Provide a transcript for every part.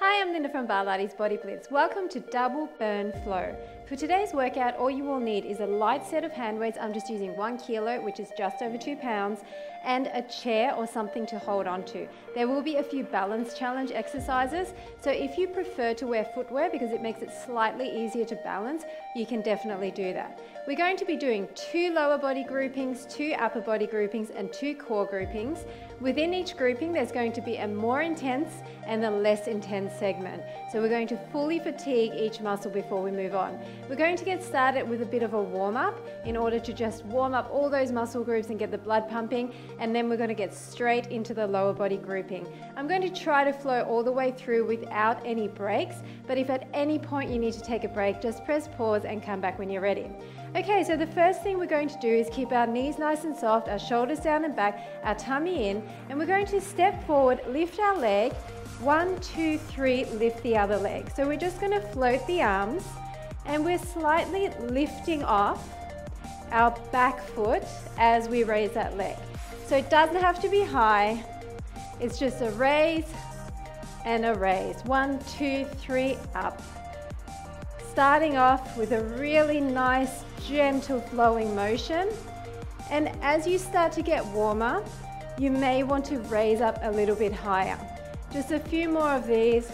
Hi, I'm Linda from Barlates Body Blitz. Welcome to Double Burn Flow. For today's workout, all you will need is a light set of hand weights. I'm just using 1 kilo, which is just over 2 pounds, and a chair or something to hold on to. There will be a few balance challenge exercises, so if you prefer to wear footwear because it makes it slightly easier to balance, you can definitely do that. We're going to be doing 2 lower body groupings, 2 upper body groupings, and 2 core groupings. Within each grouping, there's going to be a more intense and a less intense segment. So we're going to fully fatigue each muscle before we move on. We're going to get started with a bit of a warm-up in order to just warm up all those muscle groups and get the blood pumping, and then we're going to get straight into the lower body grouping. I'm going to try to flow all the way through without any breaks, but if at any point you need to take a break, just press pause and come back when you're ready. Okay, so the first thing we're going to do is keep our knees nice and soft, our shoulders down and back, our tummy in, and we're going to step forward, lift our leg, 1, 2, 3, lift the other leg. So we're just going to float the arms, and we're slightly lifting off our back foot as we raise that leg. So it doesn't have to be high, it's just a raise and a raise. 1, 2, 3, up. Starting off with a really nice, gentle flowing motion. And as you start to get warmer, you may want to raise up a little bit higher. Just a few more of these.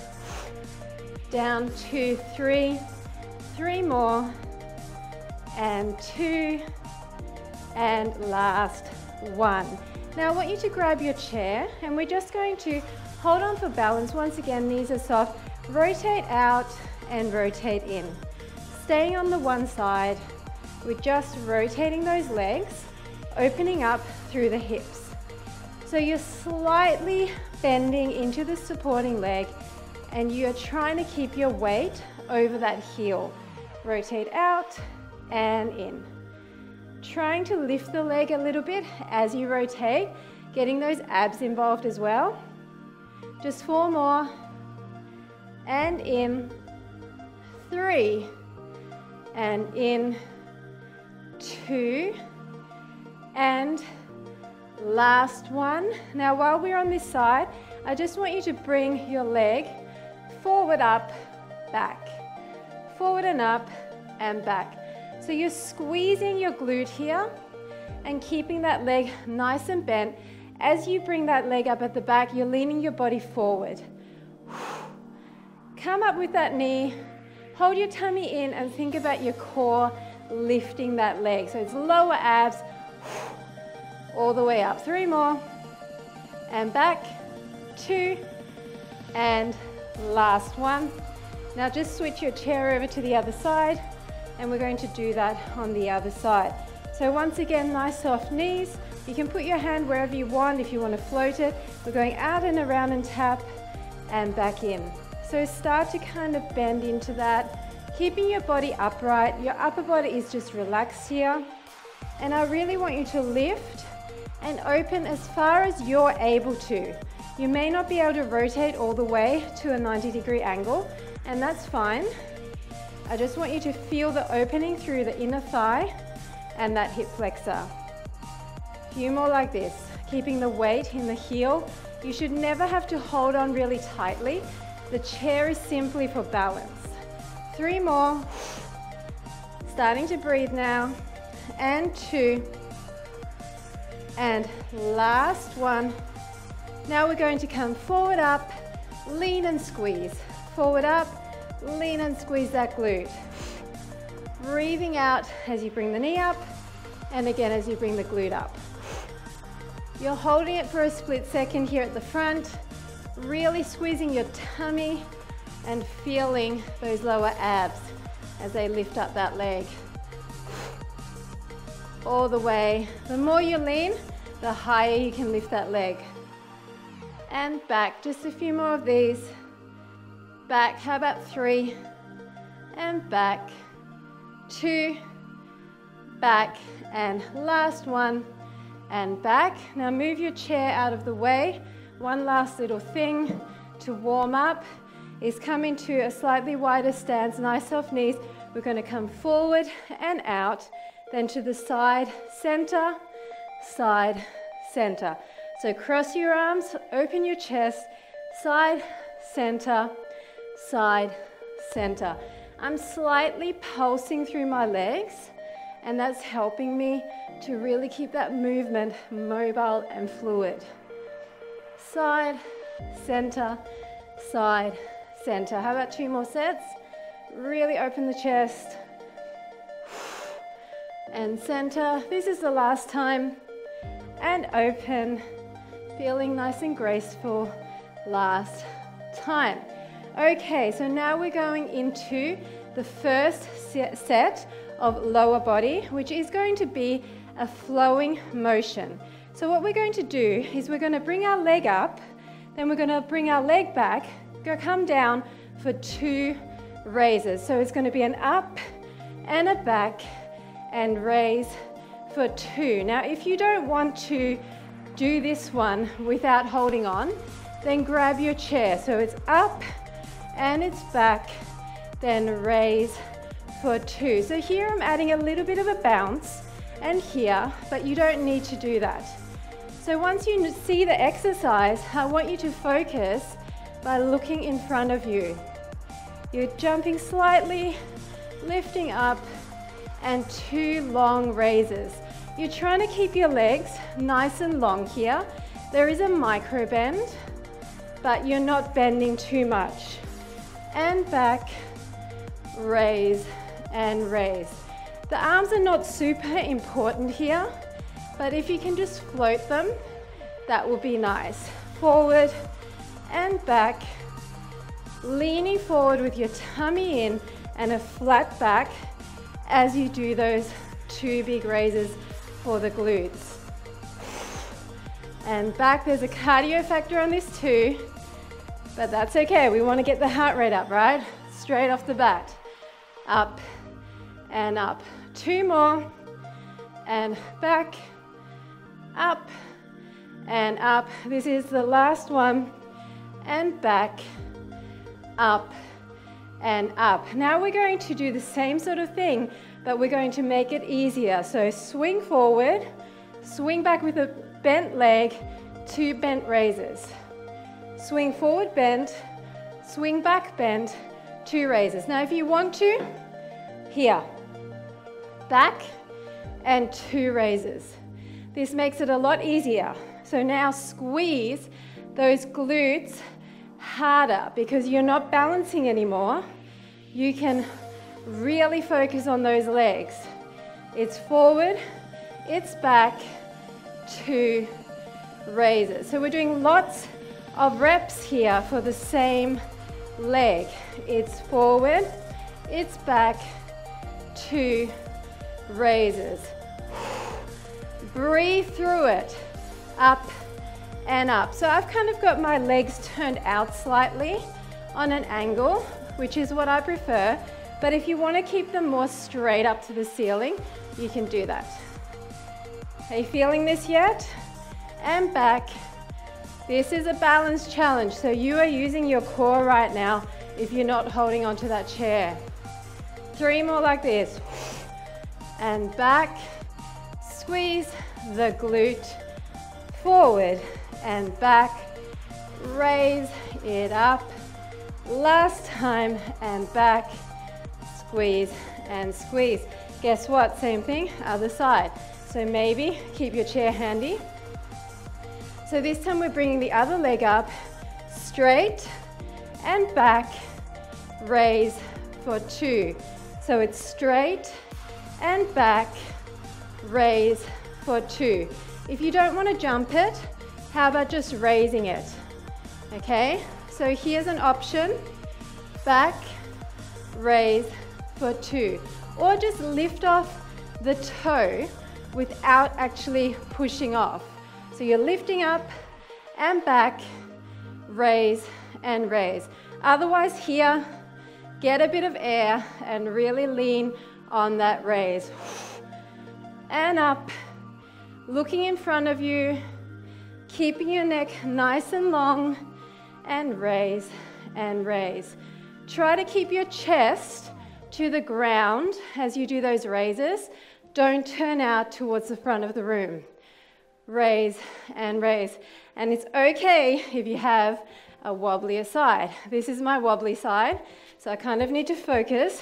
Down, 2, 3. 3 more. And 2. And last 1. Now I want you to grab your chair, and we're just going to hold on for balance. Once again, knees are soft. Rotate out and rotate in. Staying on the one side, we're just rotating those legs, opening up through the hips. So you're slightly bending into the supporting leg, and you're trying to keep your weight over that heel. Rotate out and in. Trying to lift the leg a little bit as you rotate, getting those abs involved as well. Just 4 more, and in. 3, and in. 2, and last one. Now while we're on this side, I just want you to bring your leg forward, up, back, forward and up and back. So you're squeezing your glute here and keeping that leg nice and bent. As you bring that leg up at the back, you're leaning your body forward. Come up with that knee. Hold your tummy in and think about your core lifting that leg. So it's lower abs all the way up. 3 more. And back. 2. And last one. Now just switch your chair over to the other side, and we're going to do that on the other side. So once again, nice soft knees. You can put your hand wherever you want if you want to float it. We're going out and around and tap and back in. So start to kind of bend into that, keeping your body upright. Your upper body is just relaxed here. And I really want you to lift and open as far as you're able to. You may not be able to rotate all the way to a 90-degree angle, and that's fine. I just want you to feel the opening through the inner thigh and that hip flexor. A few more like this, keeping the weight in the heel. You should never have to hold on really tightly. The chair is simply for balance. 3 more. Starting to breathe now. And 2. And last 1. Now we're going to come forward, up, lean and squeeze. Forward, up, lean and squeeze that glute. Breathing out as you bring the knee up, and again as you bring the glute up. You're holding it for a split second here at the front, really squeezing your tummy and feeling those lower abs as they lift up that leg. All the way. The more you lean, the higher you can lift that leg. And back, just a few more of these. Back, how about 3? And back. 2. Back, and last 1. And back. Now move your chair out of the way. One last little thing to warm up is come into a slightly wider stance, nice soft knees. We're going to come forward and out, then to the side, center, side, center. So cross your arms, open your chest, side, center, side, center. I'm slightly pulsing through my legs, and that's helping me to really keep that movement mobile and fluid. Side, center, side, center. How about 2 more sets? Really open the chest. And center. This is the last time. And open. Feeling nice and graceful. Last time. Okay, so now we're going into the first set of lower body, which is going to be a flowing motion. So what we're going to do is we're going to bring our leg up, then we're going to bring our leg back, come down for 2 raises. So it's going to be an up and a back and raise for 2. Now, if you don't want to do this one without holding on, then grab your chair. So it's up and it's back, then raise for 2. So here I'm adding a little bit of a bounce, and here, but you don't need to do that. So once you see the exercise, I want you to focus by looking in front of you. You're jumping slightly, lifting up, and 2 long raises. You're trying to keep your legs nice and long here. There is a micro bend, but you're not bending too much. And back, raise, and raise. The arms are not super important here, but if you can just float them, that will be nice. Forward and back, leaning forward with your tummy in and a flat back as you do those 2 big raises for the glutes. And back, there's a cardio factor on this too, but that's okay. We want to get the heart rate up, right? Straight off the bat. Up and up. 2 more, and back, up, and up. This is the last one, and back, up, and up. Now we're going to do the same sort of thing, but we're going to make it easier. So swing forward, swing back with a bent leg, 2 bent raises. Swing forward, bend, swing back, bend, 2 raises. Now if you want to, here, back, and 2 raises. This makes it a lot easier. So now squeeze those glutes harder because you're not balancing anymore. You can really focus on those legs. It's forward, it's back, 2 raises. So we're doing lots of reps here for the same leg. It's forward, it's back, 2 raises. Breathe through it. Up and up. So I've kind of got my legs turned out slightly on an angle, which is what I prefer. But if you want to keep them more straight up to the ceiling, you can do that. Are you feeling this yet? And back. This is a balance challenge, so you are using your core right now if you're not holding onto that chair. 3 more like this. And back. Squeeze the glute. Forward and back. Raise it up. Last time, and back. Squeeze and squeeze. Guess what? Same thing, other side. So maybe keep your chair handy. So this time we're bringing the other leg up, straight and back, raise for 2. So it's straight and back, raise for 2. If you don't want to jump it, how about just raising it? Okay, so here's an option, back, raise for 2. Or just lift off the toe without actually pushing off. So you're lifting up and back, raise and raise. Otherwise here, get a bit of air and really lean on that raise. And up, looking in front of you, keeping your neck nice and long, and raise and raise. Try to keep your chest to the ground as you do those raises. Don't turn out towards the front of the room. Raise and raise. And it's okay if you have a wobblier side. This is my wobbly side, so I kind of need to focus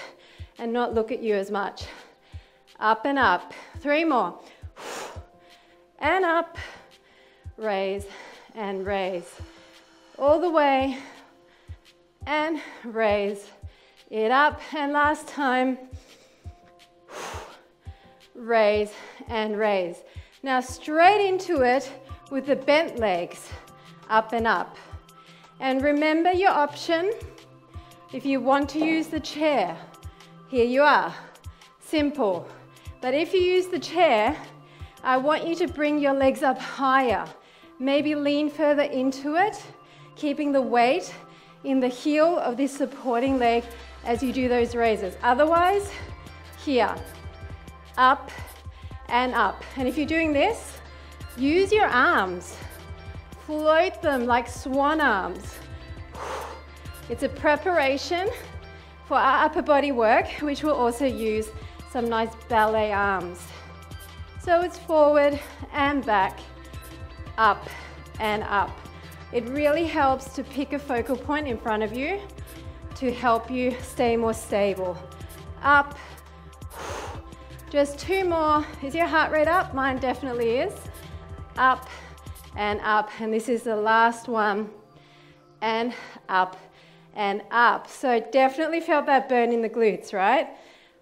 and not look at you as much. Up and up. 3 more. And up. Raise and raise. All the way. And raise it up. And last time. Raise and raise. Now straight into it with the bent legs. Up and up. And remember your option. If you want to use the chair, here you are. Simple. But if you use the chair, I want you to bring your legs up higher. Maybe lean further into it, keeping the weight in the heel of this supporting leg as you do those raises. Otherwise, here, up and up. And if you're doing this, use your arms. Float them like swan arms. It's a preparation for our upper body work, which will also use some nice ballet arms. So it's forward and back, up and up. It really helps to pick a focal point in front of you to help you stay more stable. Up. Just 2 more. Is your heart rate up? Mine definitely is. Up and up. And this is the last one. And up and up. So definitely felt that burn in the glutes, right?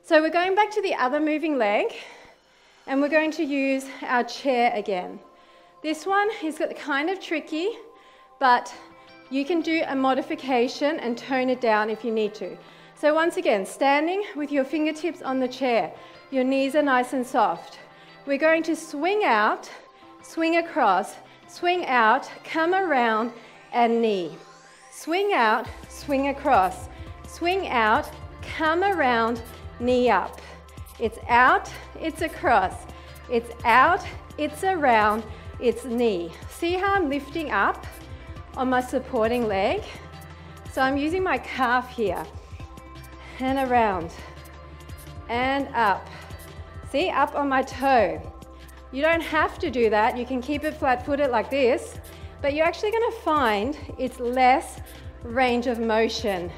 So we're going back to the other moving leg, and we're going to use our chair again. This one is kind of tricky, but you can do a modification and tone it down if you need to. So once again, standing with your fingertips on the chair, your knees are nice and soft. We're going to swing out, swing across, swing out, come around, and knee. Swing out, swing across, swing out, come around, knee up. It's out, it's across. It's out, it's around, it's knee. See how I'm lifting up on my supporting leg? So I'm using my calf here. And around. And up. See, up on my toe. You don't have to do that. You can keep it flat-footed like this, but you're actually going to find it's less range of motion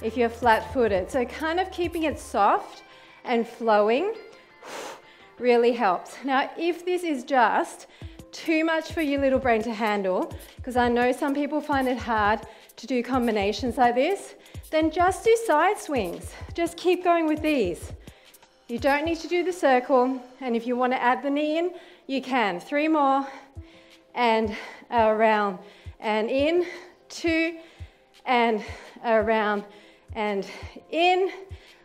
if you're flat-footed. So kind of keeping it soft and flowing really helps. Now, if this is just too much for your little brain to handle, because I know some people find it hard to do combinations like this, then just do side swings. Just keep going with these. You don't need to do the circle, and if you want to add the knee in, you can. 3 more, and around, and in, 2, and around, and in.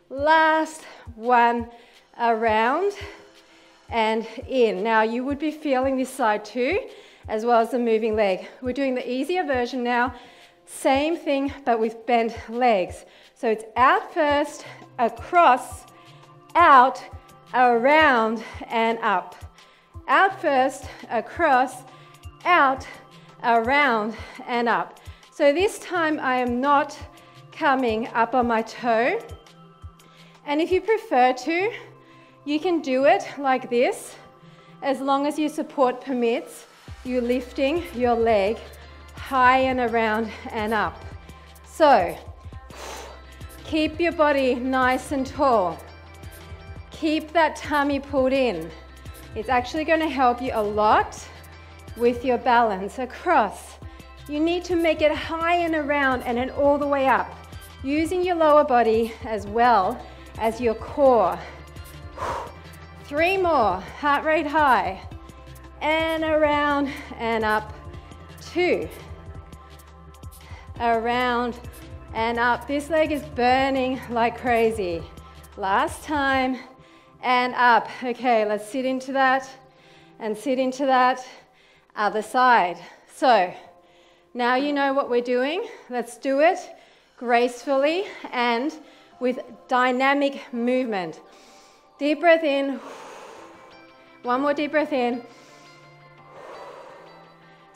Last one, around, and in. Now, you would be feeling this side too, as well as the moving leg. We're doing the easier version now. Same thing, but with bent legs. So it's out first, across, out, around, and up. Out first, across, out, around, and up. So this time I am not coming up on my toe. And if you prefer to, you can do it like this, as long as your support permits you lifting your leg high and around and up. So, keep your body nice and tall. Keep that tummy pulled in. It's actually going to help you a lot with your balance across. You need to make it high and around and then all the way up, using your lower body as well as your core. 3 more, heart rate high, and around and up. 2, around and up. This leg is burning like crazy. Last time, and up. Okay, let's sit into that and sit into that. Other side. So, now you know what we're doing. Let's do it gracefully and with dynamic movement. Deep breath in. 1 more deep breath in.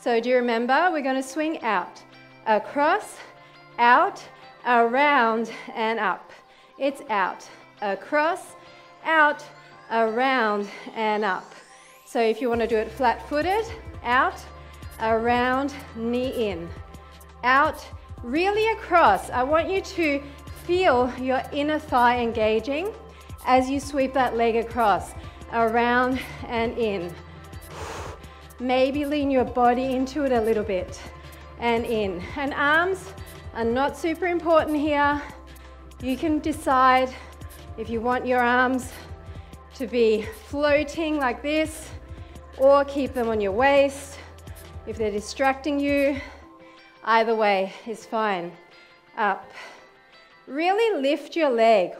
So do you remember? We're going to swing out, across, out, around, and up. It's out, across, out, around, and up. So if you want to do it flat-footed, out, around, knee in. out, really across. I want you to feel your inner thigh engaging as you sweep that leg across, around and in. Maybe lean your body into it a little bit and in. And arms are not super important here. You can decide if you want your arms to be floating like this or keep them on your waist. If they're distracting you, either way is fine. Up. Really lift your leg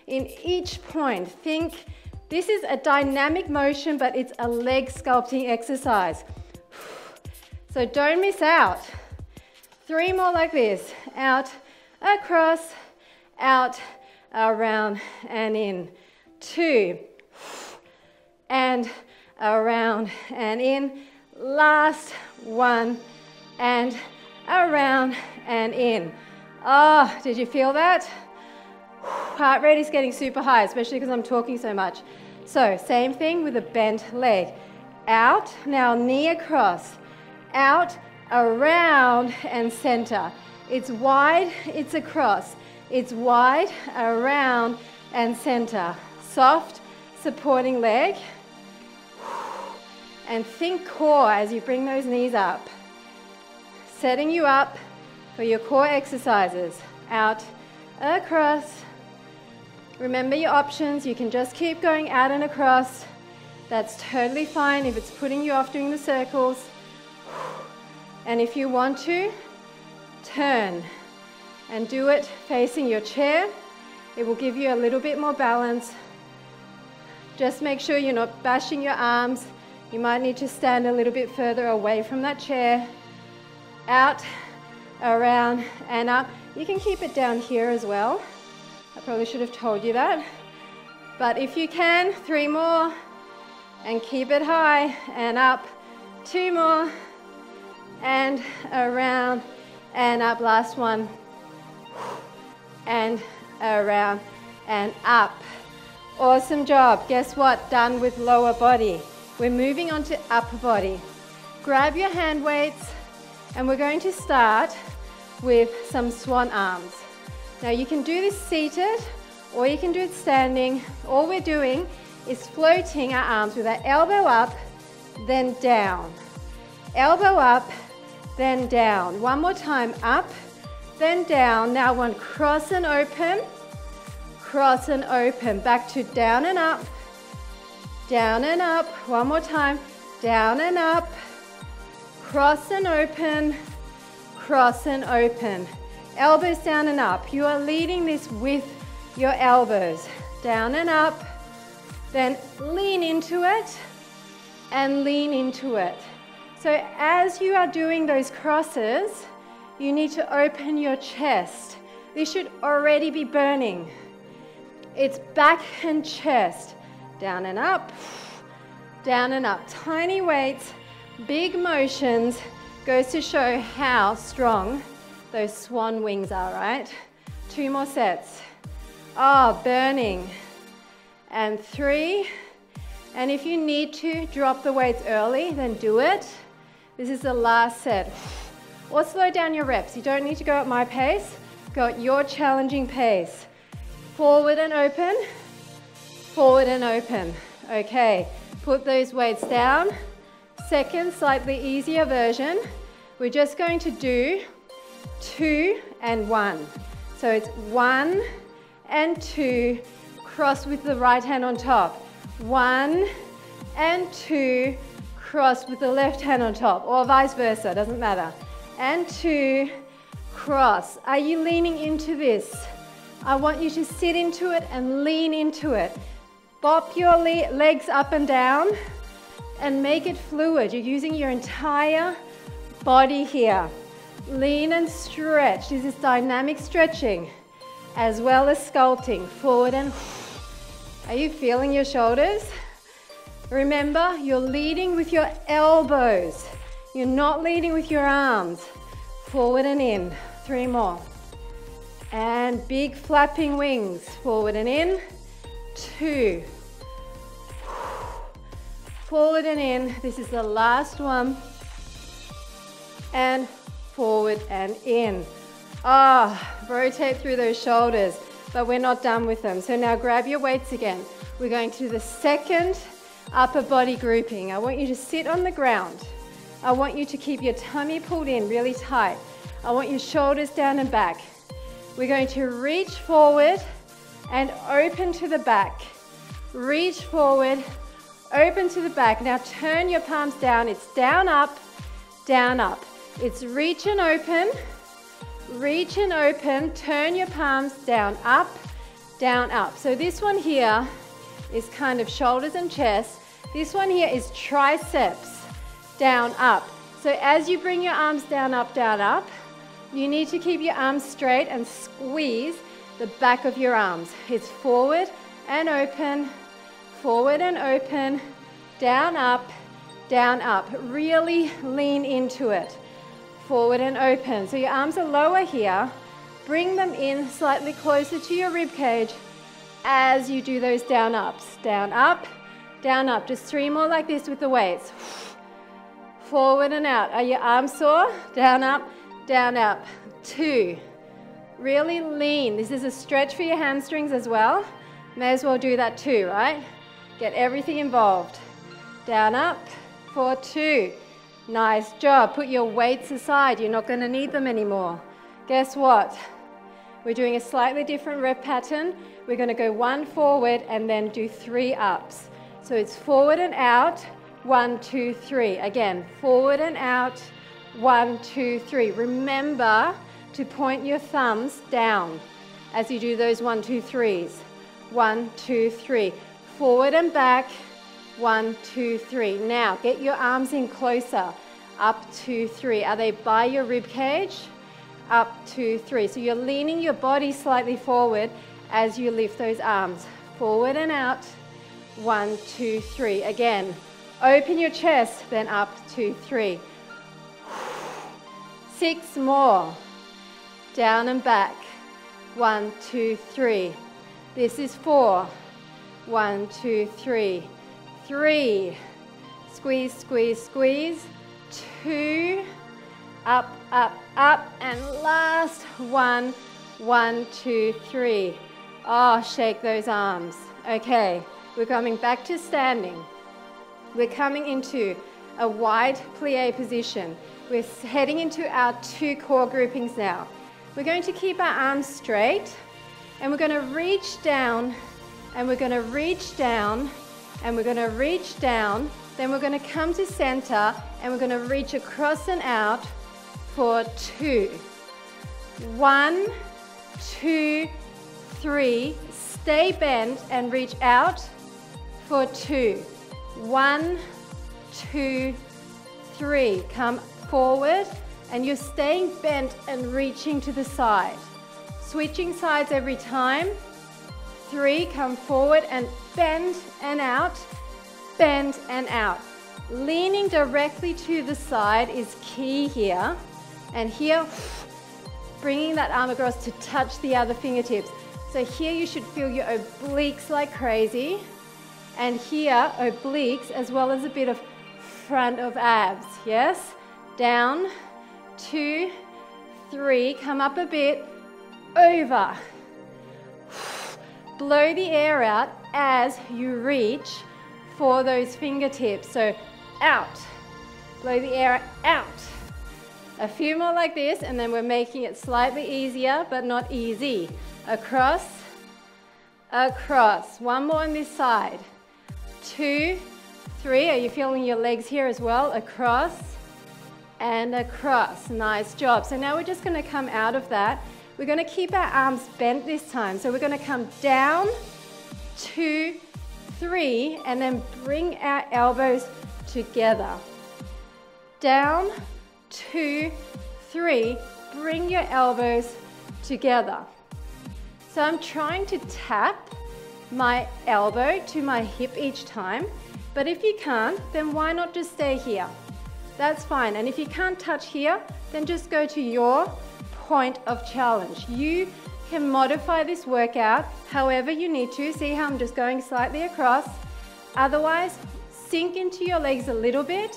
in each point. Think this is a dynamic motion, but it's a leg sculpting exercise. So don't miss out. 3 more like this. Out, across, out, around, and in. 2, and around, and in. Last 1, and around, and in. Oh, did you feel that? Heart rate is getting super high, especially because I'm talking so much. So same thing with a bent leg. Out, now knee across. Out, around, and center. It's wide, it's across. It's wide, around, and center. Soft, supporting leg. And think core as you bring those knees up. Setting you up for your core exercises. Out, across. Remember your options. You can just keep going out and across. That's totally fine if it's putting you off doing the circles. And if you want to, turn and do it facing your chair. It will give you a little bit more balance. Just make sure you're not bashing your arms. You might need to stand a little bit further away from that chair. Out, around, and up. You can keep it down here as well. I probably should have told you that. But if you can, 3 more, and keep it high, and up. 2 more, and around, and up. Last one, and around, and up. Awesome job. Guess what? Done with lower body. We're moving on to upper body. Grab your hand weights, and we're going to start with some swan arms. Now you can do this seated, or you can do it standing. All we're doing is floating our arms with our elbow up, then down. Elbow up, then down. One more time, up, then down. Now one, cross and open, cross and open. Back to down and up, down and up. One more time, down and up, cross and open, cross and open. Elbows down and up. You are leading this with your elbows. Down and up, then lean into it and lean into it. So as you are doing those crosses, you need to open your chest. This should already be burning. It's back and chest. Down and up, down and up. Tiny weights, big motions, goes to show how strong those swan wings are, right? 2 more sets. Oh, burning. And 3. And if you need to drop the weights early, then do it. This is the last set. Or slow down your reps. You don't need to go at my pace. Go at your challenging pace. Forward and open. Forward and open. Okay, put those weights down. Second, slightly easier version. We're just going to do 2 and 1. So it's 1 and 2, cross with the right hand on top. 1 and 2, cross with the left hand on top, or vice versa, doesn't matter. And 2, cross. Are you leaning into this? I want you to sit into it and lean into it. Bop your legs up and down and make it fluid. You're using your entire body here. Lean and stretch. This is dynamic stretching as well as sculpting. Forward and... Are you feeling your shoulders? Remember, you're leading with your elbows. You're not leading with your arms. Forward and in. 3 more. And big flapping wings. Forward and in. 2. Forward and in. This is the last one. And forward and in. Rotate through those shoulders, but we're not done with them. So now grab your weights again. We're going to the second upper body grouping. I want you to sit on the ground. I want you to keep your tummy pulled in really tight. I want your shoulders down and back. We're going to reach forward and open to the back. Reach forward, open to the back. Now turn your palms down. It's down, up, down, up. It's reach and open, turn your palms down, up, down, up. So this one here is kind of shoulders and chest. This one here is triceps, down, up. So as you bring your arms down, up, you need to keep your arms straight and squeeze the back of your arms. It's forward and open, down, up, down, up. Really lean into it. Forward and open. So your arms are lower here. Bring them in slightly closer to your rib cage as you do those down ups. Down, up, down, up. Just 3 more like this with the weights. Forward and out. Are your arms sore? Down, up, 2. Really lean. This is a stretch for your hamstrings as well. May as well do that too, right? Get everything involved. Down, up, for 2. Nice job. Put your weights aside. You're not going to need them anymore. Guess what? We're doing a slightly different rep pattern. We're going to go 1 forward and then do 3 ups. So it's forward and out, 1, 2, 3. Again, forward and out, 1, 2, 3. Remember to point your thumbs down as you do those 1, 2, 3s. 1, 2, 3. Forward and back, 1, 2, 3. Now, get your arms in closer. Up, 2, 3. Are they by your rib cage? Up, 2, 3. So you're leaning your body slightly forward as you lift those arms. Forward and out, 1, 2, 3. Again, open your chest, then up, 2, 3. 6 more. Down and back. 1, 2, 3. This is 4. 1, 2, 3. 3. Squeeze, squeeze, squeeze. 2. Up, up, up. And last 1. 1, 2, 3. Shake those arms. Okay, we're coming back to standing. We're coming into a wide plie position. We're heading into our 2 core groupings now. We're going to keep our arms straight, and we're going to reach down, and we're going to reach down, and we're going to reach down. Then we're going to come to center, and we're going to reach across and out for 2. 1, 2, 3. Stay bent and reach out for 2. 1, 2, 3. Come forward, and you're staying bent and reaching to the side. Switching sides every time. 3, come forward and bend and out, bend and out. Leaning directly to the side is key here. And here, bringing that arm across to touch the other fingertips. So here you should feel your obliques like crazy. And here, obliques as well as a bit of front of abs, yes? Down, 2, 3, come up a bit, over. Blow the air out as you reach for those fingertips. So out, blow the air out. A few more like this, and then we're making it slightly easier, but not easy. Across, across. 1 more on this side. 2, 3. Are you feeling your legs here as well? Across and across. Nice job. So now we're just going to come out of that. We're going to keep our arms bent this time. So we're going to come down, 2, 3, and then bring our elbows together. Down, 2, 3. Bring your elbows together. So I'm trying to tap my elbow to my hip each time, but if you can't, then why not just stay here? That's fine. And if you can't touch here, then just go to your point of challenge. You can modify this workout however you need to. See how I'm just going slightly across? Otherwise, sink into your legs a little bit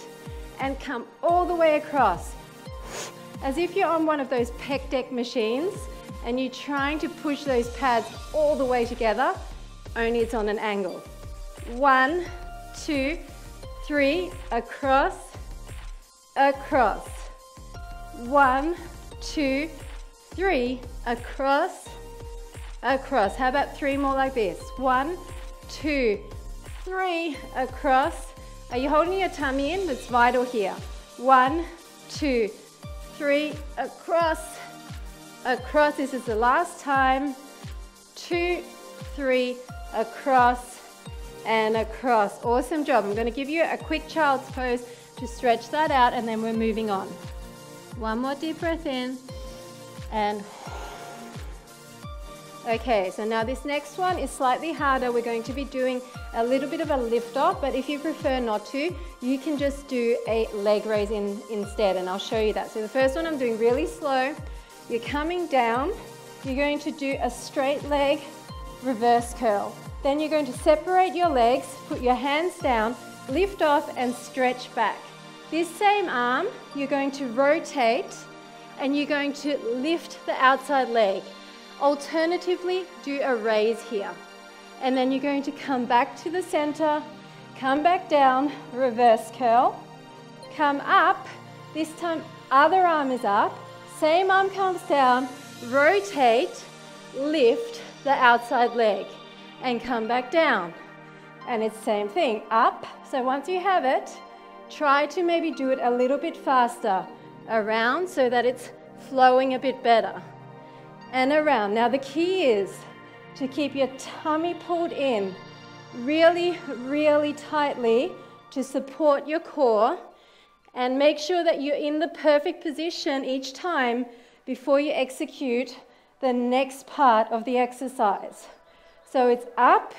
and come all the way across. as if you're on one of those pec deck machines and you're trying to push those pads all the way together, only it's on an angle. 1, 2, 3, across, across. 1, 2, 3, across, across. How about 3 more like this? 1, 2, 3, across. Are you holding your tummy in? That's vital here. 1, 2, 3, across, across. This is the last time. 2, 3, across and across. Awesome job. I'm going to give you a quick child's pose to stretch that out, and then we're moving on. One more deep breath in and okay, so now this next one is slightly harder. We're going to be doing a little bit of a lift off, but if you prefer not to, you can just do a leg raise instead, and I'll show you that. So the first one I'm doing really slow. You're coming down, you're going to do a straight leg reverse curl. Then you're going to separate your legs, put your hands down, lift off and stretch back. This same arm, you're going to rotate and you're going to lift the outside leg. Alternatively, do a raise here. And then you're going to come back to the center, come back down, reverse curl, come up, this time other arm is up, same arm comes down, rotate, lift the outside leg, and come back down. And it's same thing, up. So once you have it, try to maybe do it a little bit faster, around so that it's flowing a bit better. And around. Now the key is to keep your tummy pulled in really, really tightly to support your core, and make sure that you're in the perfect position each time before you execute the next part of the exercise. So it's up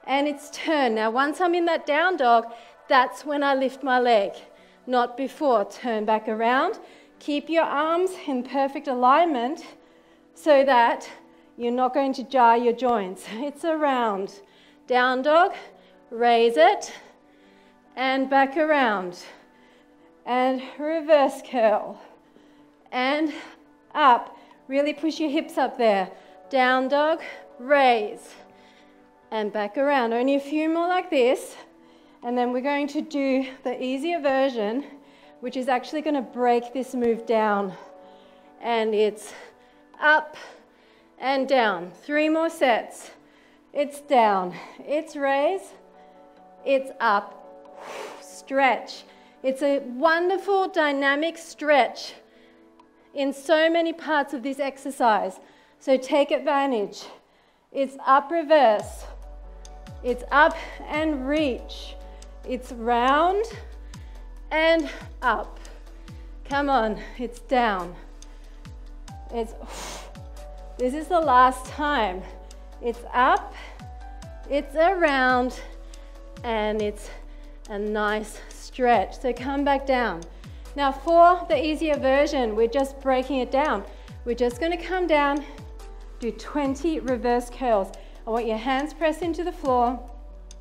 and it's turn. Now once I'm in that down dog, that's when I lift my leg, not before. Turn back around. Keep your arms in perfect alignment so that you're not going to jar your joints. It's around. Down dog, raise it, and back around. And reverse curl. And up. Really push your hips up there. Down dog, raise. And back around. Only a few more like this. And then we're going to do the easier version, which is actually going to break this move down. And it's up and down. 3 more sets. It's down. It's raise. It's up. Stretch. It's a wonderful dynamic stretch in so many parts of this exercise. So take advantage. It's up, reverse. It's up and reach. It's round and up. Come on, it's down. This is the last time. It's up, it's around, and it's a nice stretch. So come back down. Now for the easier version, we're just breaking it down. We're just going to come down, do 20 reverse curls. I want your hands pressed into the floor.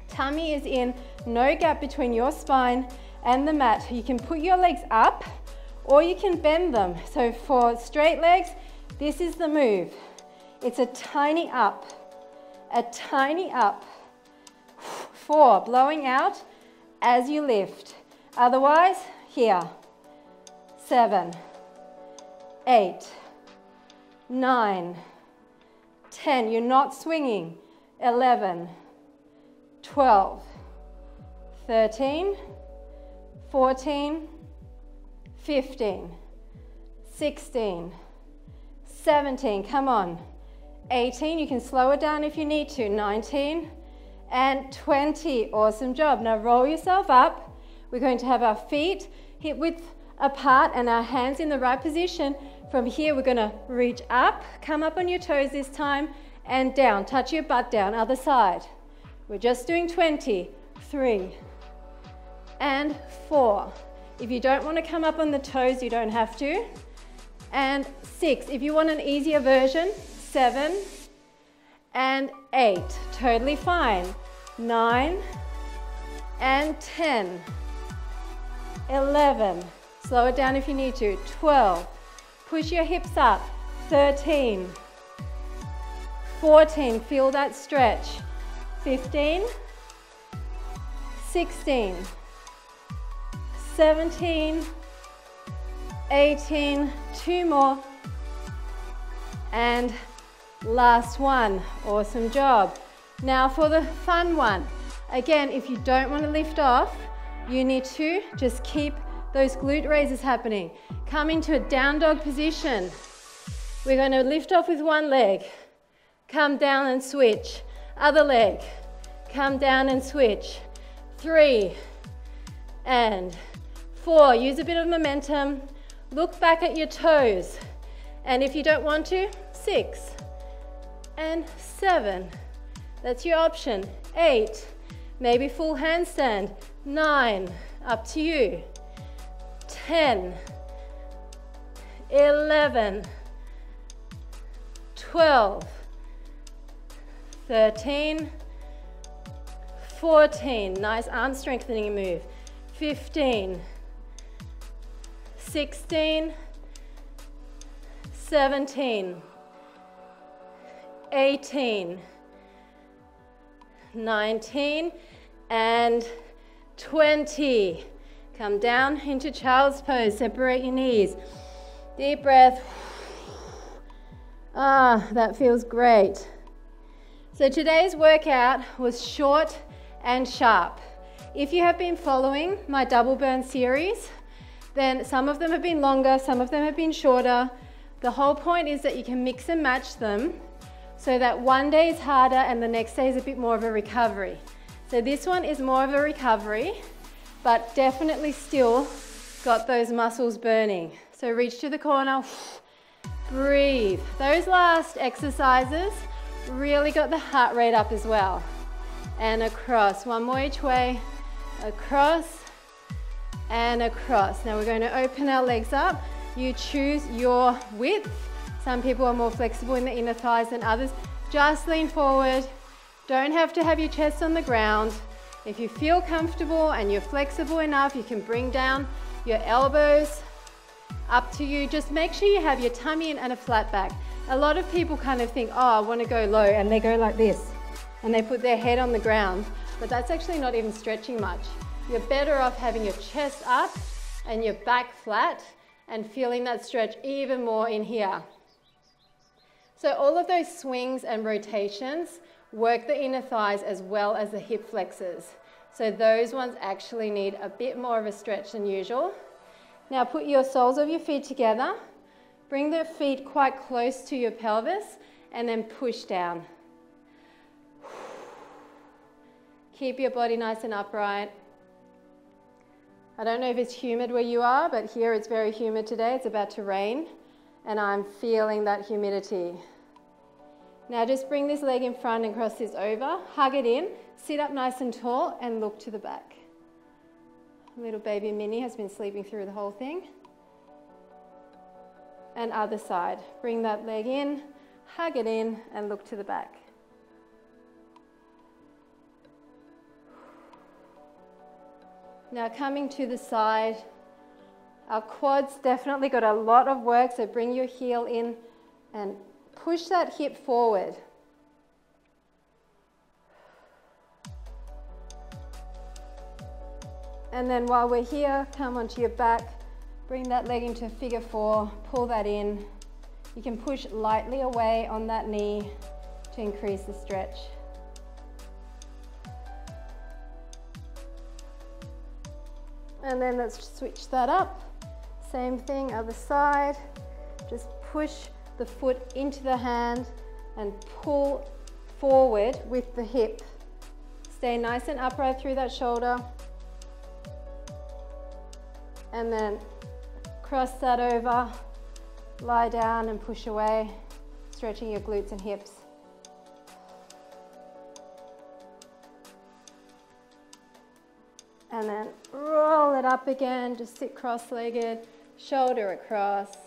Tummy is in, no gap between your spine and the mat. You can put your legs up or you can bend them. So for straight legs, this is the move. It's a tiny up, a tiny up. 4, blowing out as you lift. Otherwise, here. 7, 8, 9, 10. You're not swinging. 11, 12, 13, 14, 15, 16, 17, come on. 18, you can slow it down if you need to. 19 and 20, awesome job. Now roll yourself up. We're going to have our feet hip width apart and our hands in the right position. From here, we're going to reach up, come up on your toes this time, and down. Touch your butt down, other side. We're just doing 20, 3, and 4. If you don't want to come up on the toes, you don't have to. And 6. If you want an easier version, 7 and 8. Totally fine. 9 and 10. 11. Slow it down if you need to. 12, Push your hips up. 13, 14, feel that stretch. 15, 16, 17, 18, 2 more, and last one. Awesome job. Now for the fun one. Again, if you don't want to lift off, you need to just keep those glute raises happening. Come into a down dog position. We're going to lift off with one leg. Come down and switch. Other leg. Come down and switch. 3 and 4. Use a bit of momentum. Look back at your toes. And if you don't want to, 6 and 7. That's your option. 8. Maybe full handstand. 9. Up to you. 10. 11. 12. 13. 14. Nice arm strengthening move. 15. 16. 17. 18. 19. And 20. Come down into child's pose. Separate your knees. Deep breath. Ah, that feels great. So today's workout was short and sharp. If you have been following my double burn series, then some of them have been longer, some of them have been shorter. The whole point is that you can mix and match them so that one day is harder and the next day is a bit more of a recovery. So this one is more of a recovery, but definitely still got those muscles burning. So reach to the corner, breathe. Those last exercises really got the heart rate up as well. And across, one more each way, across and across. Now we're going to open our legs up. You choose your width. Some people are more flexible in the inner thighs than others. Just lean forward. Don't have to have your chest on the ground. If you feel comfortable and you're flexible enough, you can bring down your elbows. Up to you. Just make sure you have your tummy in and a flat back. A lot of people kind of think, oh, I want to go low, and they go like this, and they put their head on the ground, but that's actually not even stretching much. You're better off having your chest up and your back flat and feeling that stretch even more in here. So all of those swings and rotations work the inner thighs as well as the hip flexors. So those ones actually need a bit more of a stretch than usual. Now put your soles of your feet together. Bring the feet quite close to your pelvis and then push down. Keep your body nice and upright. I don't know if it's humid where you are, but here it's very humid today. It's about to rain and I'm feeling that humidity. Now just bring this leg in front and cross this over. Hug it in, sit up nice and tall and look to the back. Little baby Minnie has been sleeping through the whole thing. And other side. Bring that leg in, hug it in, and look to the back. Now coming to the side, our quads definitely got a lot of work, so bring your heel in and push that hip forward. And then while we're here, come onto your back, bring that leg into a figure 4, pull that in. You can push lightly away on that knee to increase the stretch. And then let's switch that up. Same thing, other side. Just push the foot into the hand and pull forward with the hip. Stay nice and upright through that shoulder. And then cross that over, lie down and push away, stretching your glutes and hips. And then roll it up again, just sit cross-legged, shoulder across.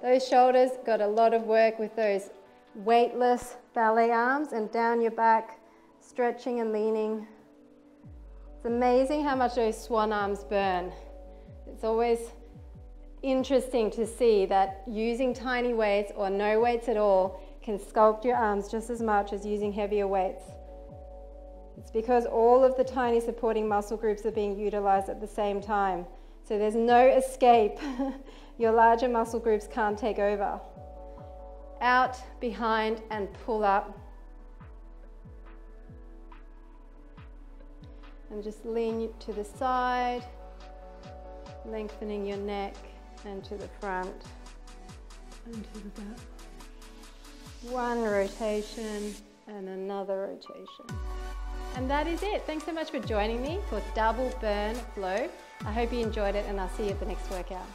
Those shoulders got a lot of work with those weightless ballet arms and down your back, stretching and leaning. It's amazing how much those swan arms burn. It's always interesting to see that using tiny weights or no weights at all can sculpt your arms just as much as using heavier weights. It's because all of the tiny supporting muscle groups are being utilized at the same time. So there's no escape. Your larger muscle groups can't take over. Out, behind, and pull up. And just lean to the side, lengthening your neck, and to the front, and to the back. One rotation, and another rotation. And that is it. Thanks so much for joining me for Double Burn Flow. I hope you enjoyed it, and I'll see you at the next workout.